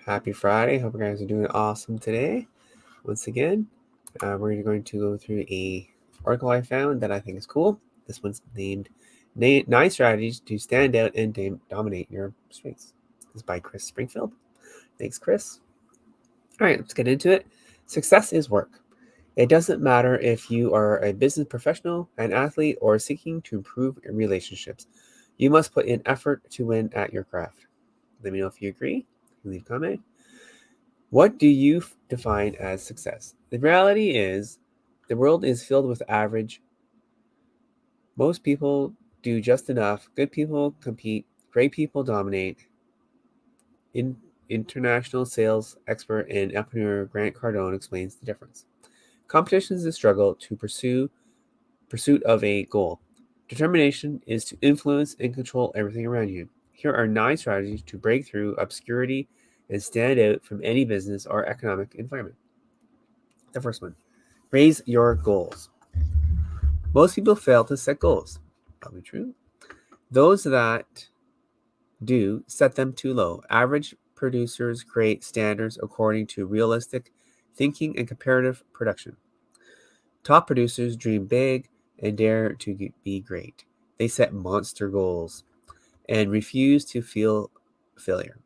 Happy Friday. Hope you guys are doing awesome today. Once again, we're going to go through a article I found that I think is cool. This one's named 9 Strategies to Stand Out and Dominate Your Strengths. This is by Chris Springfield. Thanks, Chris. All right, let's get into it. Success is work. It doesn't matter if you are a business professional, an athlete, or seeking to improve your relationships. You must put in effort to win at your craft. Let me know if you agree. Leave a comment. What do you define as success? The reality is, the world is filled with average. Most people do just enough. Good people compete. Great people dominate. International sales expert and entrepreneur Grant Cardone explains the difference. Competition is a struggle to pursuit of a goal. Determination is to influence and control everything around you. Here are 9 strategies to break through obscurity and stand out from any business or economic environment. The first one, raise your goals. Most people fail to set goals. Probably true. Those that do set them too low. Average producers create standards according to realistic thinking and comparative production. Top producers dream big and dare to be great. They set monster goals and refuse to feel failure.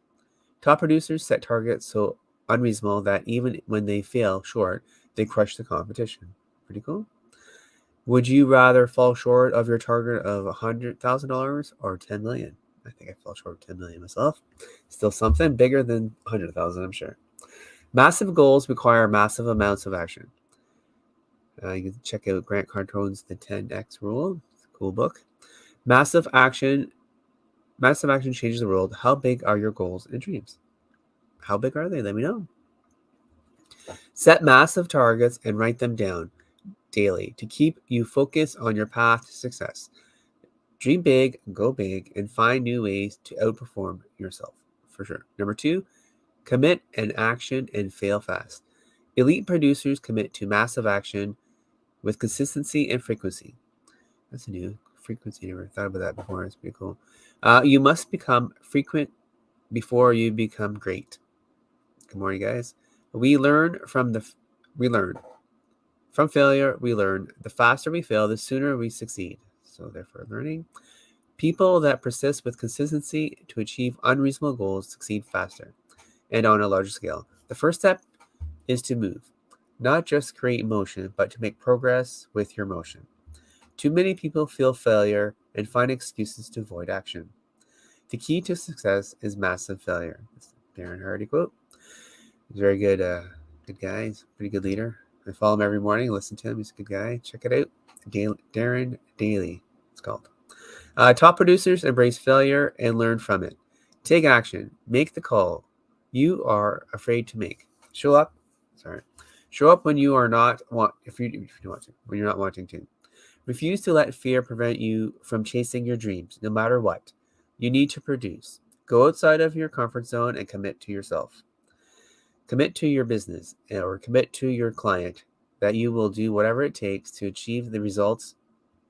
Top producers set targets so unreasonable that even when they fail short, they crush the competition. Pretty cool. Would you rather fall short of your target of $100,000 or $10 million? I think I fell short of $10 million myself. Still something bigger than $100,000, I'm sure. Massive goals require massive amounts of action. You can check out Grant Cardone's The 10X Rule. It's a cool book. Massive action changes the world. How big are your goals and dreams? How big are they? Let me know. Set massive targets and write them down daily to keep you focused on your path to success. Dream big, go big, and find new ways to outperform yourself, for sure. Number 2, commit and action and fail fast. Elite producers commit to massive action with consistency and frequency. That's a new frequency. Never thought about that before. It's pretty cool. You must become frequent before you become great. Good morning, guys. We learn from failure. We learn. The faster we fail, the sooner we succeed. So therefore, learning. People that persist with consistency to achieve unreasonable goals succeed faster and on a larger scale. The first step is to move, not just create motion, but to make progress with your motion. Too many people feel failure and find excuses to avoid action. The key to success is massive failure. That's a Darren Hardy quote. He's very good, good guy. He's a pretty good leader. I follow him every morning. Listen to him. He's a good guy. Check it out. Darren Daily, it's called. Top producers embrace failure and learn from it. Take action. Make the call you are afraid to make. Show up when you are not want if you want to, when you're not wanting to. Refuse to let fear prevent you from chasing your dreams, no matter what. You need to produce. Go outside of your comfort zone and commit to yourself. Commit to your business or commit to your client that you will do whatever it takes to achieve the results,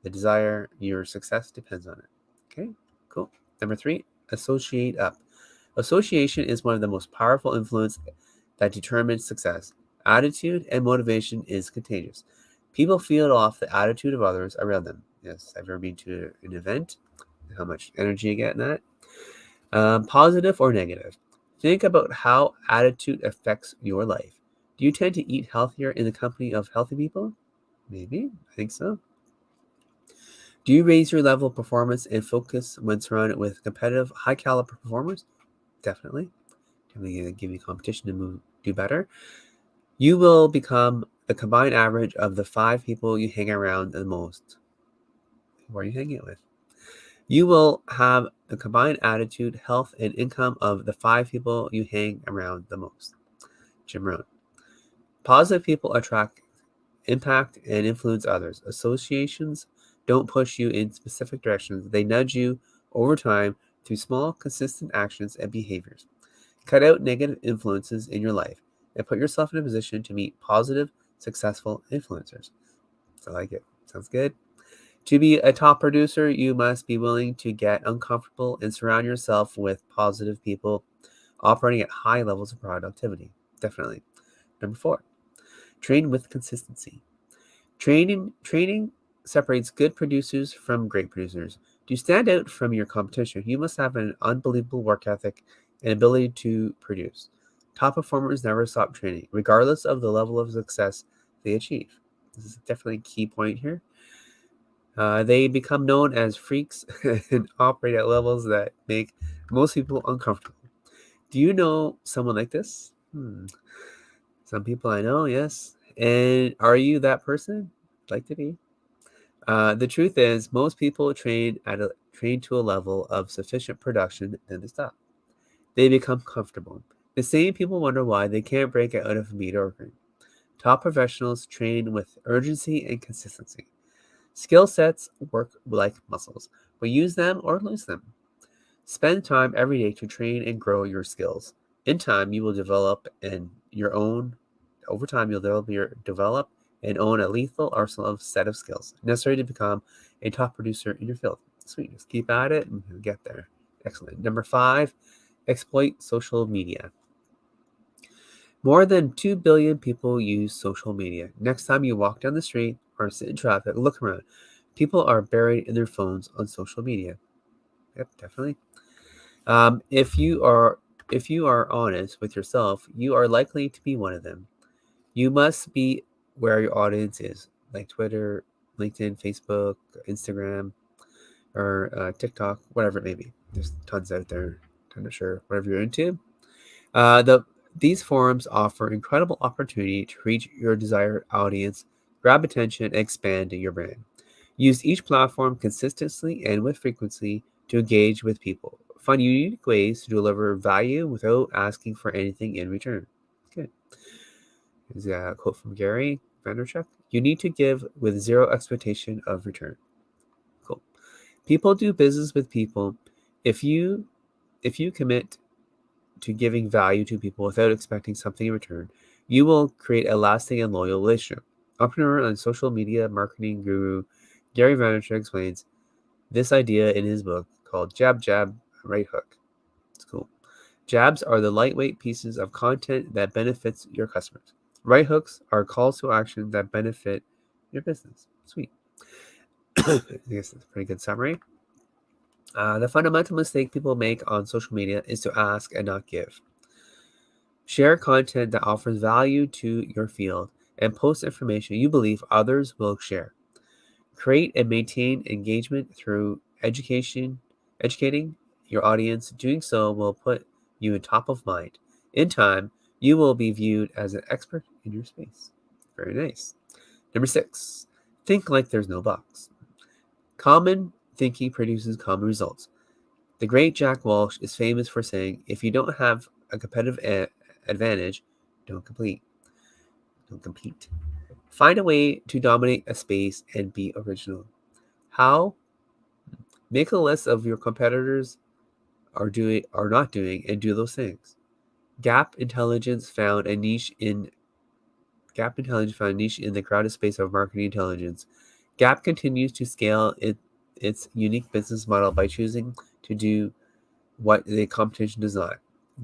the desire. Your success depends on it. Okay, cool. Number 3, associate up. Association is one of the most powerful influences that determines success. Attitude and motivation is contagious. People feel off the attitude of others around them. Yes, I've ever been to an event, how much energy you get in that. Positive or negative. Think about how attitude affects your life. Do you tend to eat healthier in the company of healthy people? Maybe. I think so. Do you raise your level of performance and focus when surrounded with competitive, high-caliber performers? Definitely. Definitely give you competition to do better. You will become the combined average of the 5 people you hang around the most. Who are you hanging with? You will have the combined attitude, health, and income of the 5 people you hang around the most. Jim Rohn. Positive people attract, impact, and influence others. Associations don't push you in specific directions. They nudge you over time through small, consistent actions and behaviors. Cut out negative influences in your life and put yourself in a position to meet positive, successful influencers. I like it. Sounds good. To be a top producer, you must be willing to get uncomfortable and surround yourself with positive people operating at high levels of productivity. Definitely. Number 4, train with consistency. Training separates good producers from great producers. To stand out from your competition, you must have an unbelievable work ethic and ability to produce. Top performers never stop training, regardless of the level of success they achieve. This is definitely a key point here. They become known as freaks and operate at levels that make most people uncomfortable. Do you know someone like this? Some people I know, yes. And are you that person? I'd like to be. The truth is, most people train to a level of sufficient production, then they stop. They become comfortable. The same people wonder why they can't break out of mediocrity. Top professionals train with urgency and consistency. Skill sets work like muscles, but use them or lose them. Spend time every day to train and grow your skills. In time, you will develop and your own. Over time, you'll develop and own a lethal arsenal of set of skills necessary to become a top producer in your field. Sweet, just keep at it and you'll get there. Excellent. Number 5, exploit social media. More than 2 billion people use social media. Next time you walk down the street or sit in traffic, look around. People are buried in their phones on social media. Yep, definitely. If you are honest with yourself, you are likely to be one of them. You must be where your audience is, like Twitter, LinkedIn, Facebook, Instagram, or TikTok, whatever it may be. There's tons out there. I'm not sure whatever you're into. These forums offer incredible opportunity to reach your desired audience, grab attention, and expand your brand. Use each platform consistently and with frequency to engage with people. Find unique ways to deliver value without asking for anything in return. Good. Here's a quote from Gary Vaynerchuk. You need to give with zero expectation of return. Cool. People do business with people. If you commit to giving value to people without expecting something in return, you will create a lasting and loyal relationship. Entrepreneur and social media marketing guru Gary Vaynerchuk explains this idea in his book called Jab, Jab, Right Hook. It's cool. Jabs are the lightweight pieces of content that benefits your customers. Right hooks are calls to action that benefit your business. Sweet. I guess that's a pretty good summary. The fundamental mistake people make on social media is to ask and not give. Share content that offers value to your field and post information you believe others will share. Create and maintain engagement through educating your audience. Doing so will put you in top of mind. In time, you will be viewed as an expert in your space. Very nice. Number 6, think like there's no box. Common thinking produces common results. The great Jack Walsh is famous for saying, if you don't have a competitive advantage, don't compete. Find a way to dominate a space and be original. How? Make a list of your competitors are not doing and do those things. Gap Intelligence found a niche in the crowded space of marketing intelligence. Gap continues to scale its unique business model by choosing to do what the competition does not.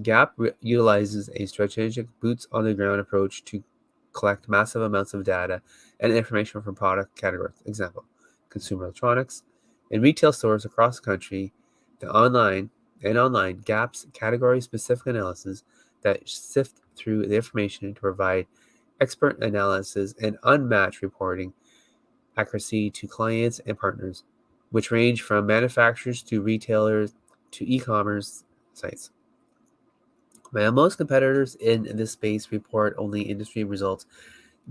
Gap utilizes a strategic boots-on-the-ground approach to collect massive amounts of data and information from product categories. Example, consumer electronics. In retail stores across the country, the online Gap's category-specific analysis that sift through the information to provide expert analysis and unmatched reporting accuracy to clients and partners, which range from manufacturers to retailers to e-commerce sites. While most competitors in this space report only industry results,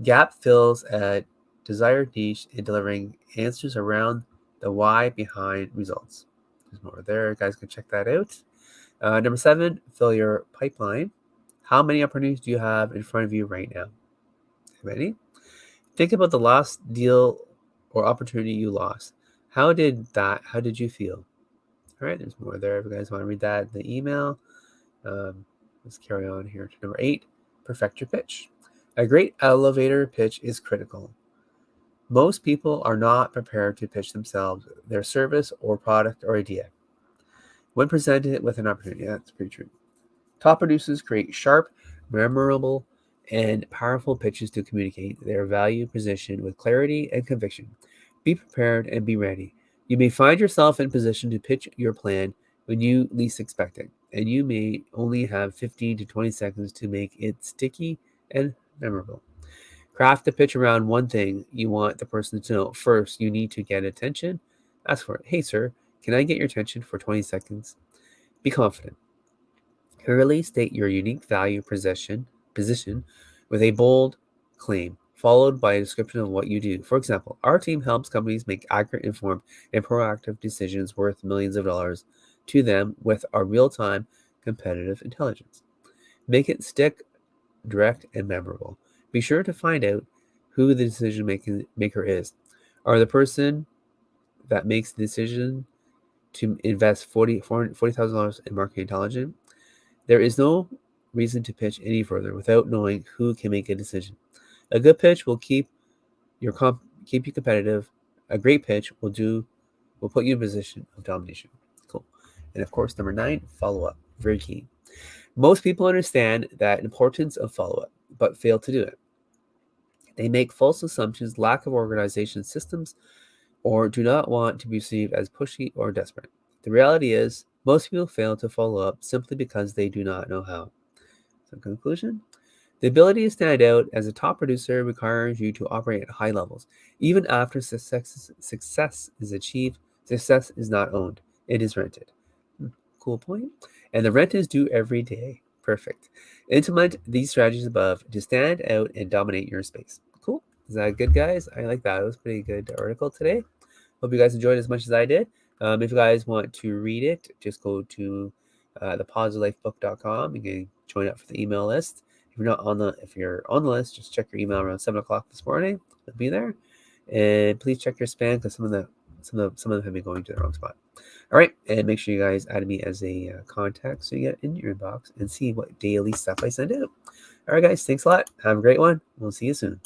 Gap fills a desired niche in delivering answers around the why behind results. There's more there. You guys can check that out. Number 7, fill your pipeline. How many opportunities do you have in front of you right now? Ready? Think about the last deal or opportunity you lost. How did you feel? All right, there's more there. If you guys want to read that in the email, let's carry on here to number 8, perfect your pitch. A great elevator pitch is critical. Most people are not prepared to pitch themselves, their service or product or idea when presented with an opportunity. That's pretty true. Top producers create sharp, memorable, and powerful pitches to communicate their value position with clarity and conviction. Be prepared and be ready. You may find yourself in position to pitch your plan when you least expect it, and you may only have 15 to 20 seconds to make it sticky and memorable. Craft the pitch around one thing you want the person to know. First, you need to get attention. Ask for it. Hey, sir, can I get your attention for 20 seconds? Be confident. Clearly state your unique value position with a bold claim, followed by a description of what you do. For example, our team helps companies make accurate, informed, and proactive decisions worth millions of dollars to them with our real-time competitive intelligence. Make it stick, direct, and memorable. Be sure to find out who the decision maker is. Are the person that makes the decision to invest $40,000 in marketing intelligence? There is no reason to pitch any further without knowing who can make a decision. A good pitch will keep you competitive. A great pitch will put you in a position of domination. Cool. And of course, number 9, follow up. Very key. Most people understand the importance of follow up, but fail to do it. They make false assumptions, lack of organization systems, or do not want to be perceived as pushy or desperate. The reality is, most people fail to follow up simply because they do not know how. So, conclusion: the ability to stand out as a top producer requires you to operate at high levels. Even after success is achieved, success is not owned, it is rented. Cool point. And the rent is due every day. Perfect. Implement these strategies above to stand out and dominate your space. Cool. Is that good, guys? I like that. It was a pretty good article today. Hope you guys enjoyed it as much as I did. If you guys want to read it, just go to thepositivelife.book.com. You can join up for the email list. If you're on the list, just check your email around 7:00 this morning. It'll be there. And please check your spam because some of them have been going to the wrong spot. All right, and make sure you guys add me as a contact so you get it in your inbox and see what daily stuff I send out. All right, guys, thanks a lot. Have a great one. We'll see you soon.